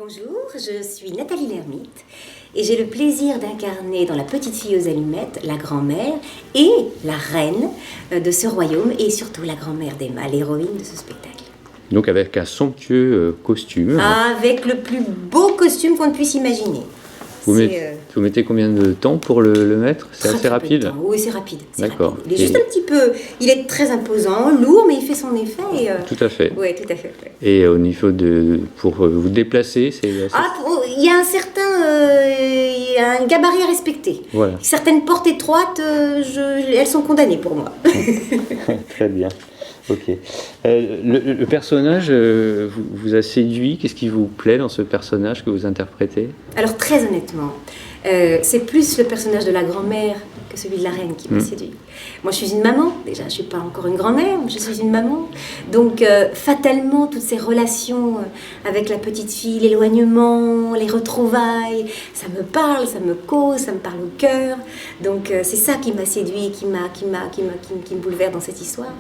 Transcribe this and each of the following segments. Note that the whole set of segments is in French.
Bonjour, je suis Nathalie Lermite et j'ai le plaisir d'incarner dans La Petite Fille aux Allumettes la grand-mère et la reine de ce royaume et surtout la grand-mère d'Emma, l'héroïne de ce spectacle. Donc avec un somptueux costume. Avec le plus beau costume qu'on ne puisse imaginer. Vous mettez combien de temps pour le mettre? C'est assez rapide? Oui, c'est rapide. D'accord. Il est juste un petit peu... Il est très imposant, lourd, mais il fait son effet. Et, tout à fait. Oui, tout à fait. Ouais. Et au niveau de... Pour vous déplacer, c'est assez... Il y a un certain... il y a un gabarit à respecter. Voilà. Certaines portes étroites, elles sont condamnées pour moi. Très bien. Ok. Le personnage vous a séduit? Qu'est-ce qui vous plaît dans ce personnage que vous interprétez? Alors très honnêtement, c'est plus le personnage de la grand-mère que celui de la reine qui m'a séduit. Moi je suis une maman, déjà je ne suis pas encore une grand-mère, je suis une maman. Donc fatalement toutes ces relations avec la petite fille, l'éloignement, les retrouvailles, ça me parle, ça me cause, ça me parle au cœur. Donc c'est ça qui m'a séduit, qui me bouleverse dans cette histoire.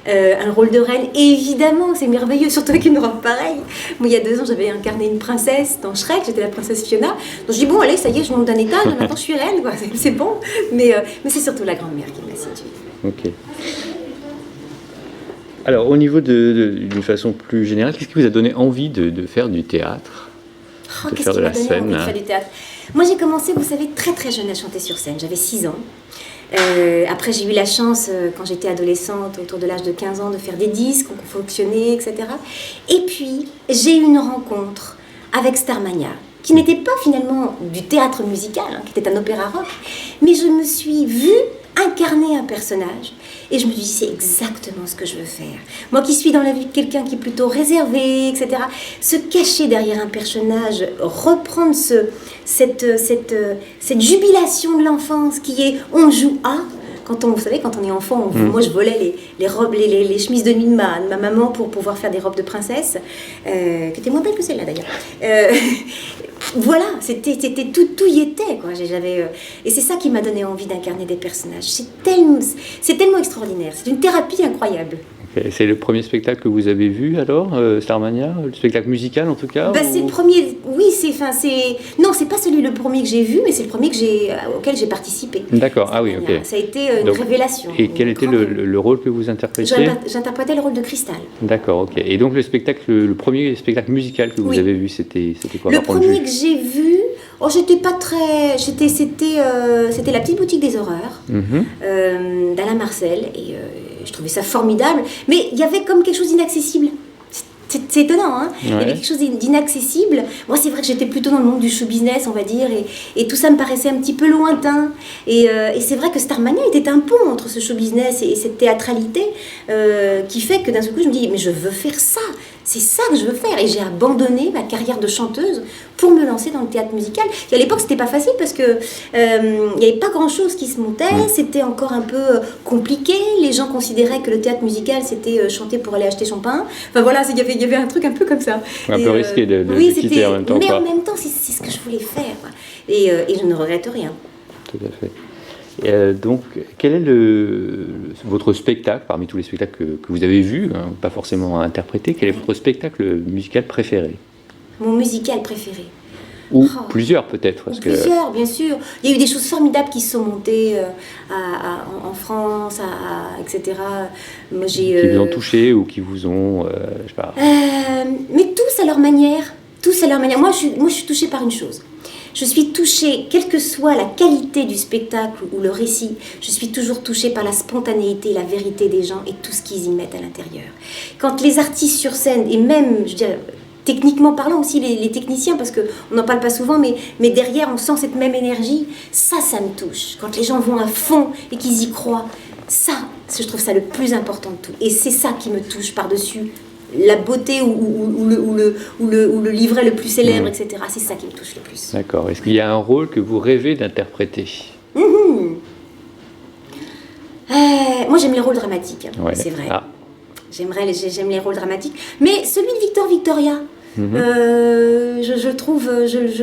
Un rôle de reine, évidemment, c'est merveilleux, surtout avec une robe pareille. Moi, il y a 2 ans, j'avais incarné une princesse dans Shrek, j'étais la princesse Fiona. Donc je dis, bon, allez, ça y est, je monte d'un étage, maintenant je suis reine, quoi. C'est bon. Mais c'est surtout la grand-mère qui m'a séduit. Ok. Alors, au niveau d'une façon plus générale, qu'est-ce qui vous a donné envie de faire du théâtre, de faire de la scène? De faire du théâtre. Moi, j'ai commencé, vous savez, très très jeune à chanter sur scène. J'avais 6 ans. Après, j'ai eu la chance, quand j'étais adolescente, autour de l'âge de 15 ans, de faire des disques, qui ont fonctionné, etc. Et puis, j'ai eu une rencontre avec Starmania, qui n'était pas finalement du théâtre musical, qui était un opéra rock, mais je me suis vue incarner un personnage et je me suis dit c'est exactement ce que je veux faire. Moi qui suis dans la vie de quelqu'un qui est plutôt réservé, etc., se cacher derrière un personnage, reprendre cette jubilation de l'enfance qui est on joue à. Vous savez, quand on est enfant, moi je volais les robes, les chemises de nuit de ma maman pour pouvoir faire des robes de princesse, qui étaient moins belles que celle-là d'ailleurs. Voilà, tout y était, quoi. Et c'est ça qui m'a donné envie d'incarner des personnages. C'est tellement extraordinaire, c'est une thérapie incroyable. Okay. C'est le premier spectacle que vous avez vu alors, Starmania? Le spectacle musical en tout cas? C'est le premier, oui, non, c'est pas le premier que j'ai vu, mais c'est le premier auquel j'ai participé. D'accord, ah oui, ok. Ça a été une révélation. Et quel était le rôle que vous interprétiez? J'interprétais le rôle de Cristal. D'accord, ok. Et donc le premier spectacle musical que vous avez vu, c'était quoi? Le premier que j'ai vu, j'étais pas très... C'était La Petite Boutique des Horreurs, d'Alain Marcel, et je trouvais ça formidable, mais il y avait comme quelque chose d'inaccessible. C'est étonnant, hein. Ouais. Il y avait quelque chose d'inaccessible. Moi, c'est vrai que j'étais plutôt dans le monde du show business, on va dire, et tout ça me paraissait un petit peu lointain. Et c'est vrai que Starmania était un pont entre ce show business et cette théâtralité qui fait que d'un seul coup, je me dis, mais je veux faire ça. C'est ça que je veux faire. Et j'ai abandonné ma carrière de chanteuse pour me lancer dans le théâtre musical. Et à l'époque, c'était pas facile parce que il n'y avait pas grand-chose qui se montait. C'était encore un peu compliqué. Les gens considéraient que le théâtre musical, c'était chanter pour aller acheter son pain. Enfin voilà, il y avait un truc un peu comme ça. Un peu risqué de quitter en même temps. Mais en même temps, c'est ce que je voulais faire. Et je ne regrette rien. Tout à fait. Donc, quel est votre spectacle, parmi tous les spectacles que vous avez vus, pas forcément à interpréter, quel est votre spectacle musical préféré? Mon musical préféré? Ou plusieurs peut-être. Plusieurs, bien sûr. Il y a eu des choses formidables qui se sont montées en France, etc. Moi, qui vous ont touché ou qui vous ont... je sais pas. Mais tous à leur manière. Moi, je suis touchée par une chose. Je suis touchée, quelle que soit la qualité du spectacle ou le récit, je suis toujours touchée par la spontanéité, la vérité des gens et tout ce qu'ils y mettent à l'intérieur. Quand les artistes sur scène, et même, je dirais, techniquement parlant aussi, les techniciens, parce qu'on n'en parle pas souvent, mais derrière, on sent cette même énergie, ça me touche. Quand les gens vont à fond et qu'ils y croient, ça, je trouve ça le plus important de tout. Et c'est ça qui me touche par-dessus la beauté ou le livret le plus célèbre, etc. C'est ça qui me touche le plus. D'accord. Est-ce qu'il y a un rôle que vous rêvez d'interpréter? Moi, j'aime les rôles dramatiques, c'est vrai. Ah. J'aime les rôles dramatiques. Mais celui de Victor Victoria, je trouve...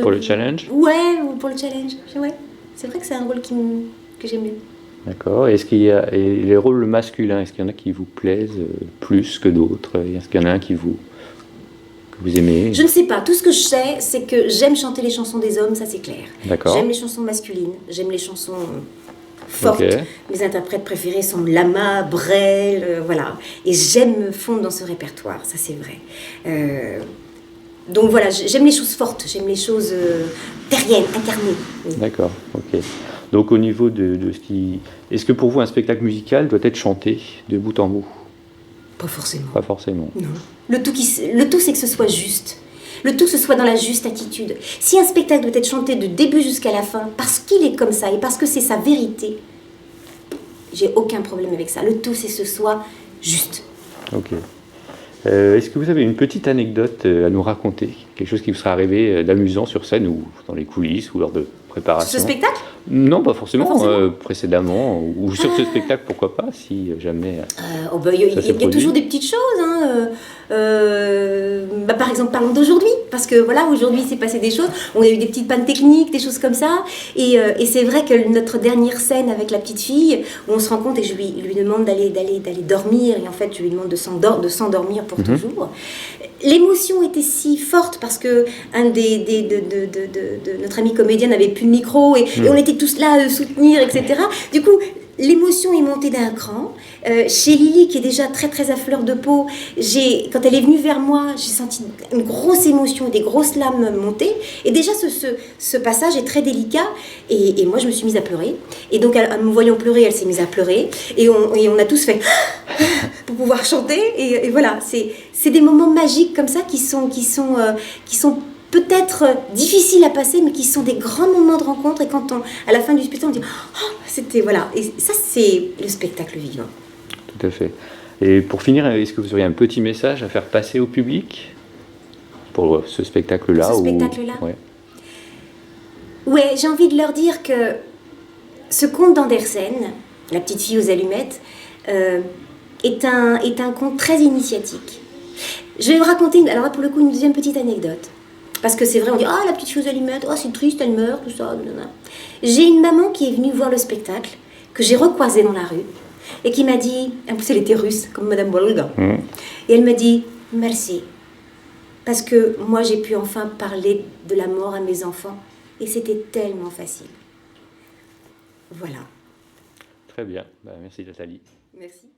Pour le challenge? Ouais, pour le challenge. Ouais. C'est vrai que c'est un rôle que j'aime mieux. D'accord. Est-ce qu'il y a les rôles masculins, est-ce qu'il y en a qui vous plaisent plus que d'autres? Est-ce qu'il y en a un que vous aimez? Je ne sais pas. Tout ce que je sais, c'est que j'aime chanter les chansons des hommes, ça c'est clair. D'accord. J'aime les chansons masculines, j'aime les chansons fortes. Ok. Mes interprètes préférés sont Lama, Brel, voilà. Et j'aime me fondre dans ce répertoire, ça c'est vrai. Donc voilà, j'aime les choses fortes, j'aime les choses terriennes, incarnées. Oui. D'accord, ok. Donc au niveau de ce qui... Est-ce que pour vous un spectacle musical doit être chanté de bout en bout? Pas forcément. Pas forcément. Non. Le tout, c'est que ce soit juste. Le tout, ce soit dans la juste attitude. Si un spectacle doit être chanté de début jusqu'à la fin, parce qu'il est comme ça et parce que c'est sa vérité, j'ai aucun problème avec ça. Le tout, c'est que ce soit juste. Ok. Est-ce que vous avez une petite anecdote à nous raconter? Quelque chose qui vous serait arrivé d'amusant sur scène ou dans les coulisses ou lors de préparation? Ce spectacle? Non, pas forcément. Pas forcément. Précédemment ou sur ce spectacle, pourquoi pas, si jamais... Il y a toujours des petites choses. Hein. Par exemple, parlons d'aujourd'hui. Parce que voilà, aujourd'hui, il s'est passé des choses. On a eu des petites pannes techniques, des choses comme ça. Et c'est vrai que notre dernière scène avec la petite fille, où on se rend compte et je lui demande d'aller dormir. Et en fait, je lui demande de s'endormir pour toujours. L'émotion était si forte parce que un de notre ami comédien n'avait plus de micro et on était tous là à soutenir, etc. Du coup, l'émotion est montée d'un cran. Chez Lily, qui est déjà très très à fleur de peau, quand elle est venue vers moi, j'ai senti une grosse émotion, des grosses larmes monter. Et déjà, ce passage est très délicat. Et moi, je me suis mise à pleurer. Et donc, en me voyant pleurer, elle s'est mise à pleurer. Et on a tous fait pour pouvoir chanter. Et voilà, c'est des moments magiques comme ça qui sont peut-être difficiles à passer, mais qui sont des grands moments de rencontre. Et quand à la fin du spectacle, on dit oh, c'était voilà. Et ça, c'est le spectacle vivant. Tout à fait. Et pour finir, est-ce que vous auriez un petit message à faire passer au public pour ce spectacle-là? Pour ce spectacle-là Ouais. Ouais, j'ai envie de leur dire que ce conte d'Andersen, La petite fille aux allumettes, est un conte très initiatique. Je vais vous raconter, alors là, pour le coup, une deuxième petite anecdote. Parce que c'est vrai, on dit « Ah, la petite fille aux allumettes, oh, c'est triste, elle meurt, tout ça. » J'ai une maman qui est venue voir le spectacle, que j'ai recroisée dans la rue, et qui m'a dit, en plus elle était russe, comme Madame Bolga, et elle m'a dit « Merci, parce que moi j'ai pu enfin parler de la mort à mes enfants, et c'était tellement facile. » Voilà. Très bien. Merci Nathalie. Merci.